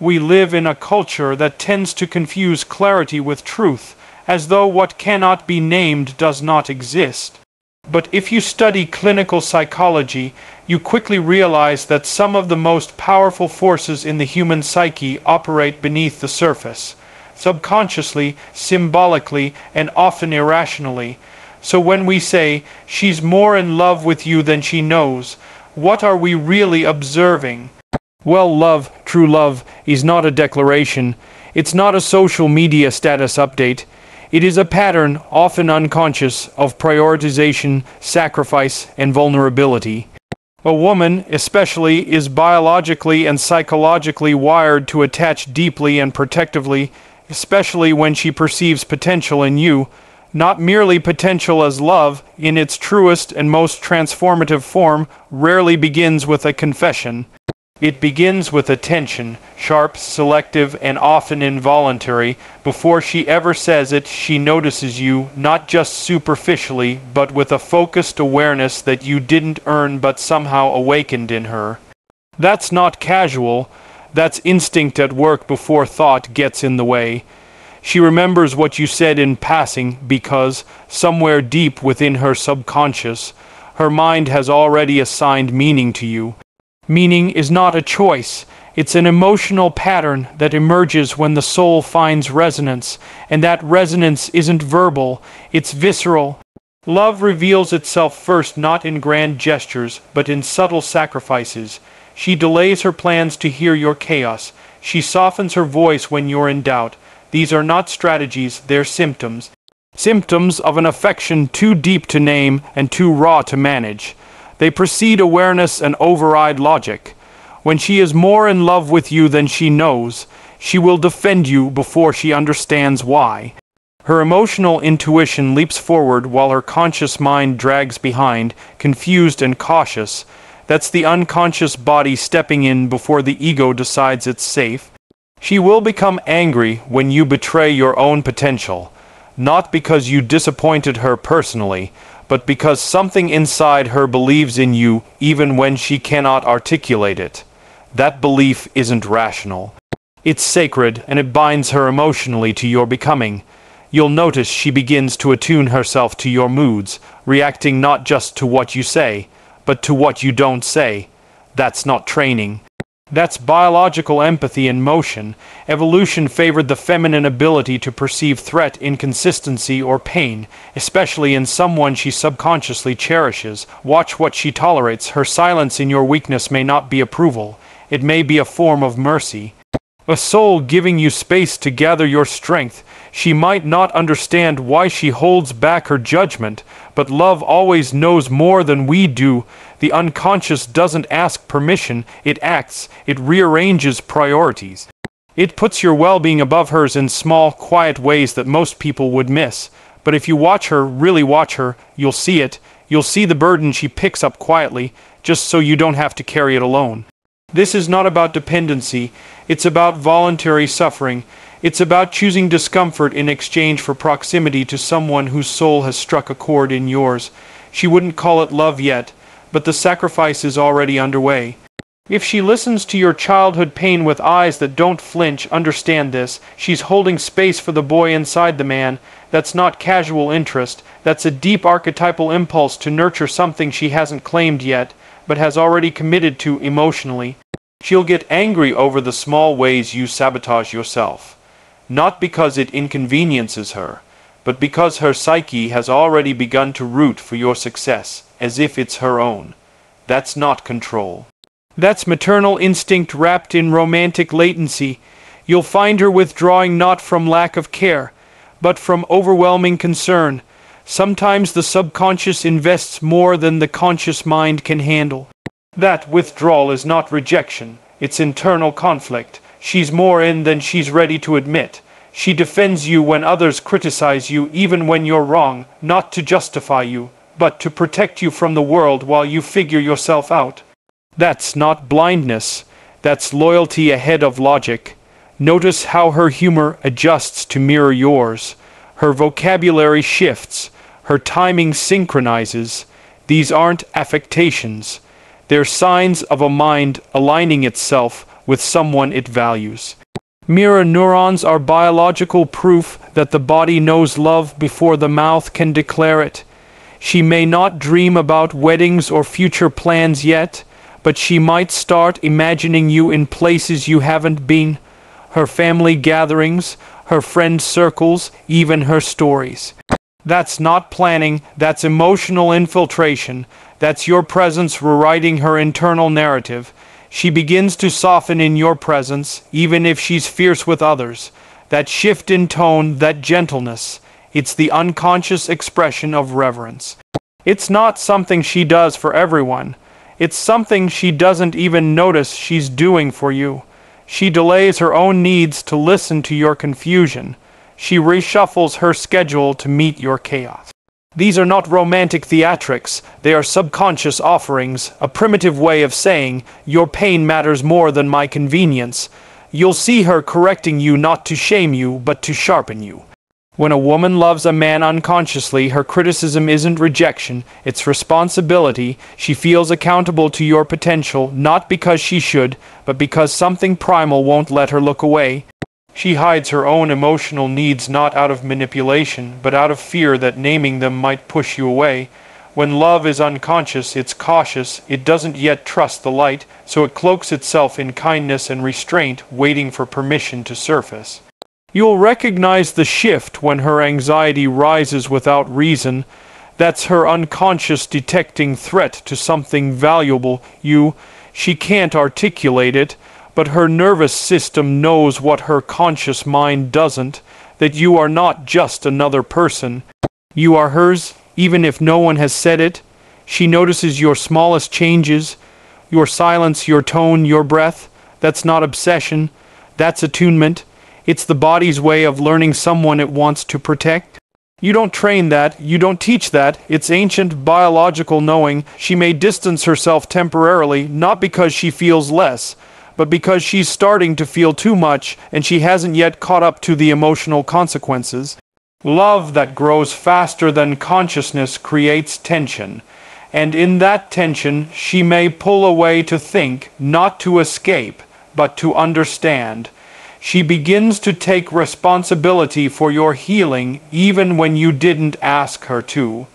We live in a culture that tends to confuse clarity with truth, as though what cannot be named does not exist. But if you study clinical psychology, you quickly realize that some of the most powerful forces in the human psyche operate beneath the surface, subconsciously, symbolically, and often irrationally. So when we say, "She's more in love with you than she knows," what are we really observing? Well, love, true love, is not a declaration. It's not a social media status update. It is a pattern, often unconscious, of prioritization, sacrifice, and vulnerability. A woman, especially, is biologically and psychologically wired to attach deeply and protectively, especially when she perceives potential in you, not merely potential as love, in its truest and most transformative form, rarely begins with a confession. It begins with attention, sharp, selective, and often involuntary. Before she ever says it, she notices you, not just superficially, but with a focused awareness that you didn't earn but somehow awakened in her. That's not casual. That's instinct at work before thought gets in the way. She remembers what you said in passing because, somewhere deep within her subconscious, her mind has already assigned meaning to you. Meaning is not a choice. It's an emotional pattern that emerges when the soul finds resonance, and that resonance isn't verbal, it's visceral. Love reveals itself first not in grand gestures, but in subtle sacrifices. She delays her plans to hear your chaos. She softens her voice when you're in doubt. These are not strategies, they're symptoms. Symptoms of an affection too deep to name and too raw to manage. They precede awareness and override logic. When she is more in love with you than she knows, she will defend you before she understands why. Her emotional intuition leaps forward while her conscious mind drags behind, confused and cautious. That's the unconscious body stepping in before the ego decides it's safe. She will become angry when you betray your own potential, not because you disappointed her personally, but because something inside her believes in you even when she cannot articulate it. That belief isn't rational. It's sacred, and it binds her emotionally to your becoming. You'll notice she begins to attune herself to your moods, reacting not just to what you say, but to what you don't say. That's not training. That's biological empathy in motion. Evolution favored the feminine ability to perceive threat, inconsistency, or pain, especially in someone she subconsciously cherishes. Watch what she tolerates. Her silence in your weakness may not be approval. It may be a form of mercy. A soul giving you space to gather your strength. She might not understand why she holds back her judgment, but love always knows more than we do. The unconscious doesn't ask permission, it acts, it rearranges priorities. It puts your well-being above hers in small, quiet ways that most people would miss. But if you watch her, really watch her, you'll see it. You'll see the burden she picks up quietly, just so you don't have to carry it alone. This is not about dependency, it's about voluntary suffering. It's about choosing discomfort in exchange for proximity to someone whose soul has struck a chord in yours. She wouldn't call it love yet, but the sacrifice is already underway. If she listens to your childhood pain with eyes that don't flinch, understand this. She's holding space for the boy inside the man. That's not casual interest. That's a deep archetypal impulse to nurture something she hasn't claimed yet, but has already committed to emotionally. She'll get angry over the small ways you sabotage yourself. Not because it inconveniences her, but because her psyche has already begun to root for your success, as if it's her own. That's not control. That's maternal instinct wrapped in romantic latency. You'll find her withdrawing not from lack of care, but from overwhelming concern. Sometimes the subconscious invests more than the conscious mind can handle. That withdrawal is not rejection, it's internal conflict. She's more in than she's ready to admit. She defends you when others criticize you, even when you're wrong, not to justify you, but to protect you from the world while you figure yourself out. That's not blindness. That's loyalty ahead of logic. Notice how her humor adjusts to mirror yours. Her vocabulary shifts. Her timing synchronizes. These aren't affectations. They're signs of a mind aligning itself with someone it values. Mirror neurons are biological proof that the body knows love before the mouth can declare it. She may not dream about weddings or future plans yet, but she might start imagining you in places you haven't been, her family gatherings, her friend circles, even her stories. That's not planning, that's emotional infiltration. That's your presence rewriting her internal narrative. She begins to soften in your presence, even if she's fierce with others. That shift in tone, that gentleness, it's the unconscious expression of reverence. It's not something she does for everyone. It's something she doesn't even notice she's doing for you. She delays her own needs to listen to your confusion. She reshuffles her schedule to meet your chaos. These are not romantic theatrics, they are subconscious offerings, a primitive way of saying, your pain matters more than my convenience. You'll see her correcting you not to shame you, but to sharpen you. When a woman loves a man unconsciously, her criticism isn't rejection, it's responsibility. She feels accountable to your potential, not because she should, but because something primal won't let her look away. She hides her own emotional needs not out of manipulation, but out of fear that naming them might push you away. When love is unconscious, it's cautious, it doesn't yet trust the light, so it cloaks itself in kindness and restraint, waiting for permission to surface. You'll recognize the shift when her anxiety rises without reason. That's her unconscious detecting threat to something valuable. She can't articulate it, but her nervous system knows what her conscious mind doesn't, that you are not just another person. You are hers, even if no one has said it. She notices your smallest changes, your silence, your tone, your breath. That's not obsession, that's attunement. It's the body's way of learning someone it wants to protect. You don't train that, you don't teach that, it's ancient biological knowing. She may distance herself temporarily, not because she feels less, but because she's starting to feel too much and she hasn't yet caught up to the emotional consequences. Love that grows faster than consciousness creates tension, and in that tension she may pull away to think, not to escape, but to understand. She begins to take responsibility for your healing even when you didn't ask her to.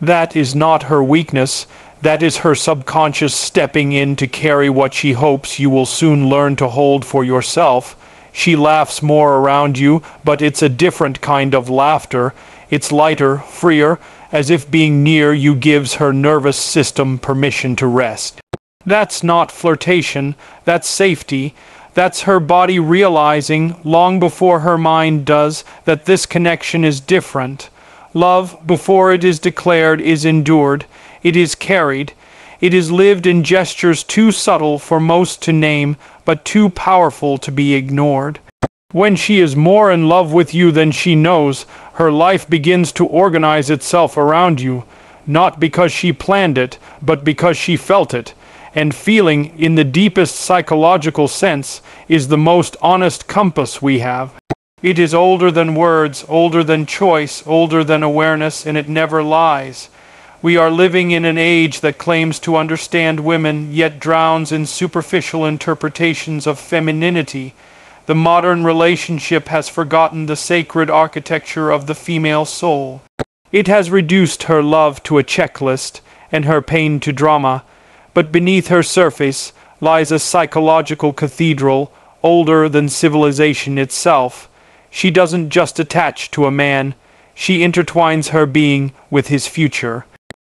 That is not her weakness. That is her subconscious stepping in to carry what she hopes you will soon learn to hold for yourself. She laughs more around you, but it's a different kind of laughter. It's lighter, freer, as if being near you gives her nervous system permission to rest. That's not flirtation, that's safety. That's her body realizing, long before her mind does, that this connection is different. Love, before it is declared, is endured. It is carried. It is lived in gestures too subtle for most to name, but too powerful to be ignored. When she is more in love with you than she knows, her life begins to organize itself around you, not because she planned it, but because she felt it. And feeling, in the deepest psychological sense, is the most honest compass we have. It is older than words, older than choice, older than awareness, and it never lies. We are living in an age that claims to understand women, yet drowns in superficial interpretations of femininity. The modern relationship has forgotten the sacred architecture of the female soul. It has reduced her love to a checklist, and her pain to drama. But beneath her surface lies a psychological cathedral, older than civilization itself. She doesn't just attach to a man, she intertwines her being with his future.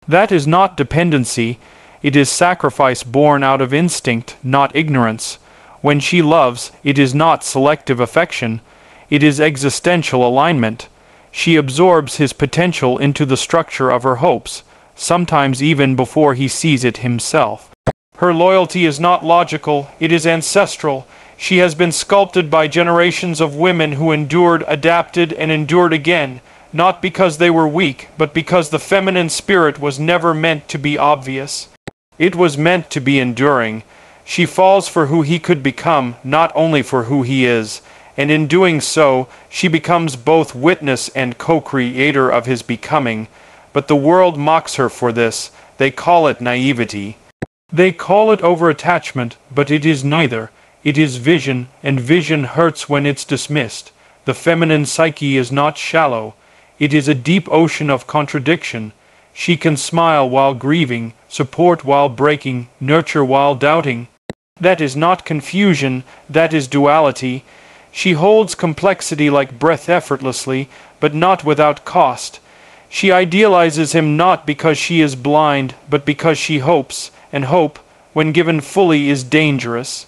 That is not dependency, it is sacrifice born out of instinct, not ignorance. When she loves, it is not selective affection, it is existential alignment. She absorbs his potential into the structure of her hopes, sometimes even before he sees it himself. Her loyalty is not logical, it is ancestral. She has been sculpted by generations of women who endured, adapted, and endured again, not because they were weak, but because the feminine spirit was never meant to be obvious. It was meant to be enduring. She falls for who he could become, not only for who he is, and in doing so, she becomes both witness and co-creator of his becoming. But the world mocks her for this. They call it naivety. They call it over-attachment, but it is neither. It is vision, and vision hurts when it's dismissed. The feminine psyche is not shallow. It is a deep ocean of contradiction. She can smile while grieving, support while breaking, nurture while doubting. That is not confusion, that is duality. She holds complexity like breath effortlessly, but not without cost. She idealizes him not because she is blind, but because she hopes, and hope, when given fully, is dangerous.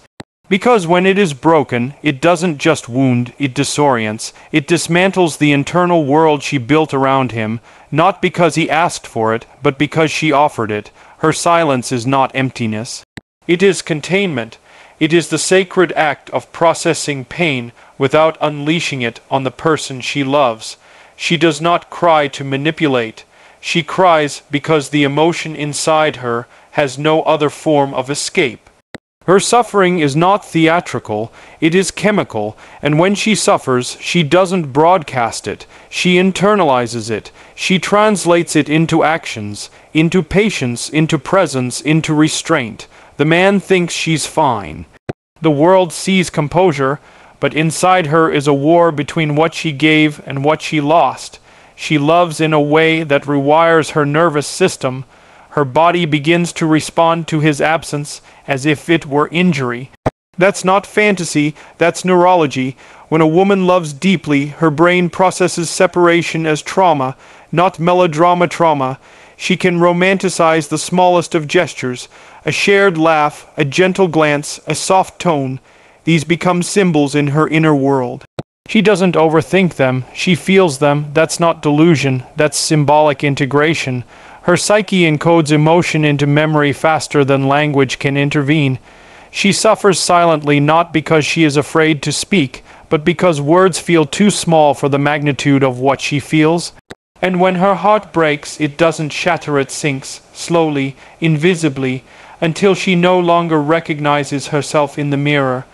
Because when it is broken, it doesn't just wound, it disorients. It dismantles the internal world she built around him, not because he asked for it, but because she offered it. Her silence is not emptiness. It is containment. It is the sacred act of processing pain without unleashing it on the person she loves. She does not cry to manipulate. She cries because the emotion inside her has no other form of escape. Her suffering is not theatrical, it is chemical, and when she suffers, she doesn't broadcast it. She internalizes it. She translates it into actions, into patience, into presence, into restraint. The man thinks she's fine. The world sees composure, but inside her is a war between what she gave and what she lost. She loves in a way that rewires her nervous system. Her body begins to respond to his absence as if it were injury. That's not fantasy, that's neurology. When a woman loves deeply, her brain processes separation as trauma, not melodrama trauma. She can romanticize the smallest of gestures, a shared laugh, a gentle glance, a soft tone. These become symbols in her inner world. She doesn't overthink them, she feels them. That's not delusion, that's symbolic integration. Her psyche encodes emotion into memory faster than language can intervene. She suffers silently not because she is afraid to speak, but because words feel too small for the magnitude of what she feels. And when her heart breaks, it doesn't shatter, it sinks, slowly, invisibly, until she no longer recognizes herself in the mirror.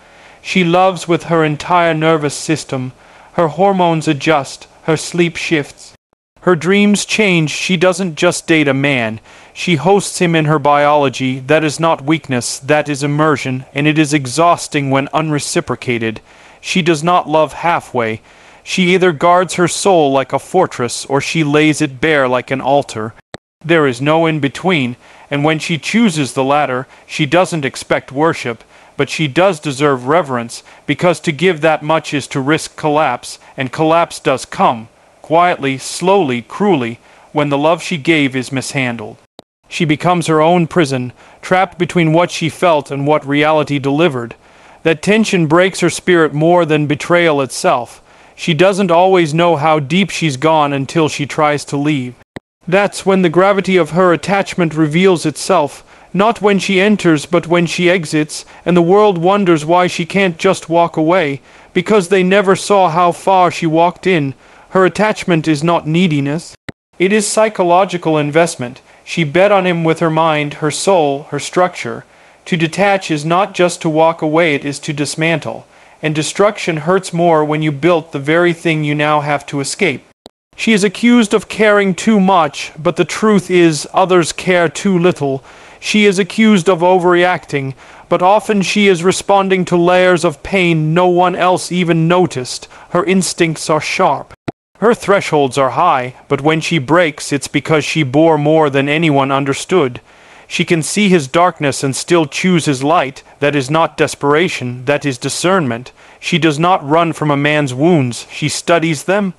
She loves with her entire nervous system. Her hormones adjust, her sleep shifts. Her dreams change. She doesn't just date a man. She hosts him in her biology. That is not weakness, that is immersion, and it is exhausting when unreciprocated. She does not love halfway. She either guards her soul like a fortress, or she lays it bare like an altar. There is no in-between, and when she chooses the latter, she doesn't expect worship, but she does deserve reverence, because to give that much is to risk collapse, and collapse does come. Quietly, slowly, cruelly, when the love she gave is mishandled. She becomes her own prison, trapped between what she felt and what reality delivered. That tension breaks her spirit more than betrayal itself. She doesn't always know how deep she's gone until she tries to leave. That's when the gravity of her attachment reveals itself, not when she enters but when she exits, and the world wonders why she can't just walk away, because they never saw how far she walked in. Her attachment is not neediness. It is psychological investment. She bet on him with her mind, her soul, her structure. To detach is not just to walk away, it is to dismantle. And destruction hurts more when you built the very thing you now have to escape. She is accused of caring too much, but the truth is others care too little. She is accused of overreacting, but often she is responding to layers of pain no one else even noticed. Her instincts are sharp. Her thresholds are high, but when she breaks, it's because she bore more than anyone understood. She can see his darkness and still choose his light. That is not desperation, that is discernment. She does not run from a man's wounds, she studies them.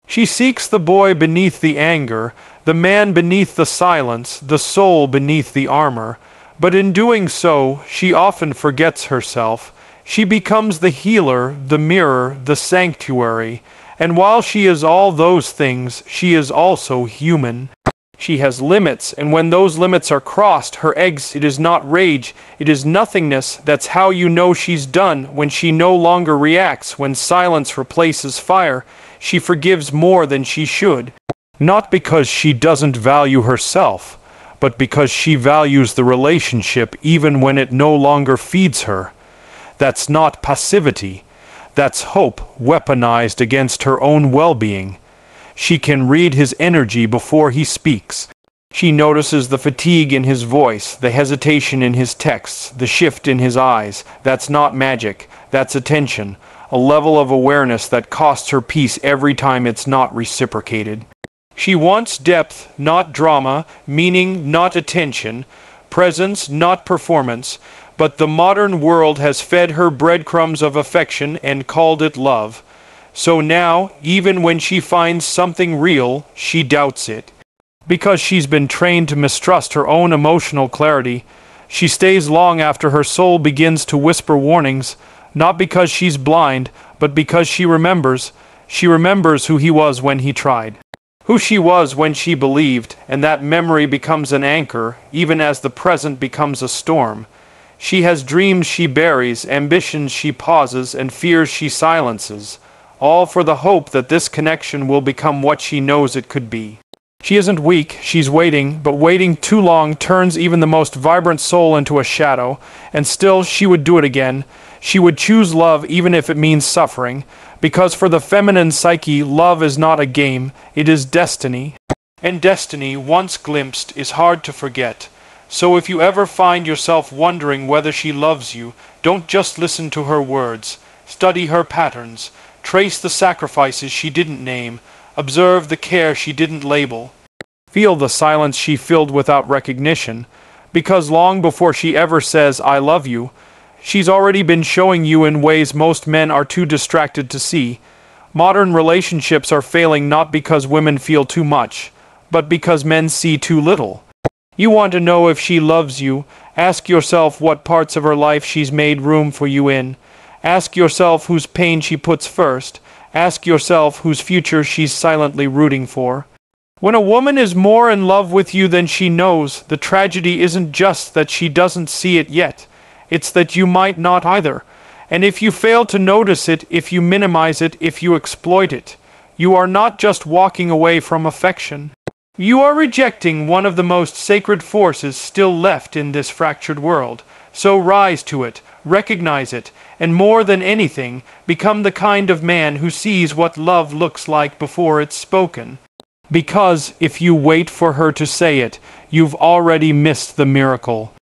She seeks the boy beneath the anger, the man beneath the silence, the soul beneath the armor. But in doing so, she often forgets herself. She becomes the healer, the mirror, the sanctuary. And while she is all those things, she is also human. She has limits, and when those limits are crossed, her eggs, it is not rage, it is nothingness. That's how you know she's done, when she no longer reacts, when silence replaces fire. She forgives more than she should. Not because she doesn't value herself, but because she values the relationship even when it no longer feeds her. That's not passivity. That's hope weaponized against her own well-being. She can read his energy before he speaks. She notices the fatigue in his voice, the hesitation in his texts, the shift in his eyes. That's not magic, that's attention, a level of awareness that costs her peace every time it's not reciprocated. She wants depth, not drama, meaning, not attention, presence, not performance, but the modern world has fed her breadcrumbs of affection and called it love. So now, even when she finds something real, she doubts it. Because she's been trained to mistrust her own emotional clarity, she stays long after her soul begins to whisper warnings, not because she's blind, but because she remembers. She remembers who he was when he tried, who she was when she believed, and that memory becomes an anchor, even as the present becomes a storm. She has dreams she buries, ambitions she pauses, and fears she silences, all for the hope that this connection will become what she knows it could be. She isn't weak, she's waiting, but waiting too long turns even the most vibrant soul into a shadow, and still she would do it again. She would choose love even if it means suffering, because for the feminine psyche, love is not a game, it is destiny. And destiny, once glimpsed, is hard to forget. So if you ever find yourself wondering whether she loves you, don't just listen to her words. Study her patterns. Trace the sacrifices she didn't name. Observe the care she didn't label. Feel the silence she filled without recognition, because long before she ever says, "I love you," she's already been showing you in ways most men are too distracted to see. Modern relationships are failing not because women feel too much, but because men see too little. You want to know if she loves you, ask yourself what parts of her life she's made room for you in. Ask yourself whose pain she puts first. Ask yourself whose future she's silently rooting for. When a woman is more in love with you than she knows, the tragedy isn't just that she doesn't see it yet. It's that you might not either. And if you fail to notice it, if you minimize it, if you exploit it, you are not just walking away from affection. You are rejecting one of the most sacred forces still left in this fractured world. So rise to it, recognize it, and more than anything, become the kind of man who sees what love looks like before it's spoken. Because if you wait for her to say it, you've already missed the miracle.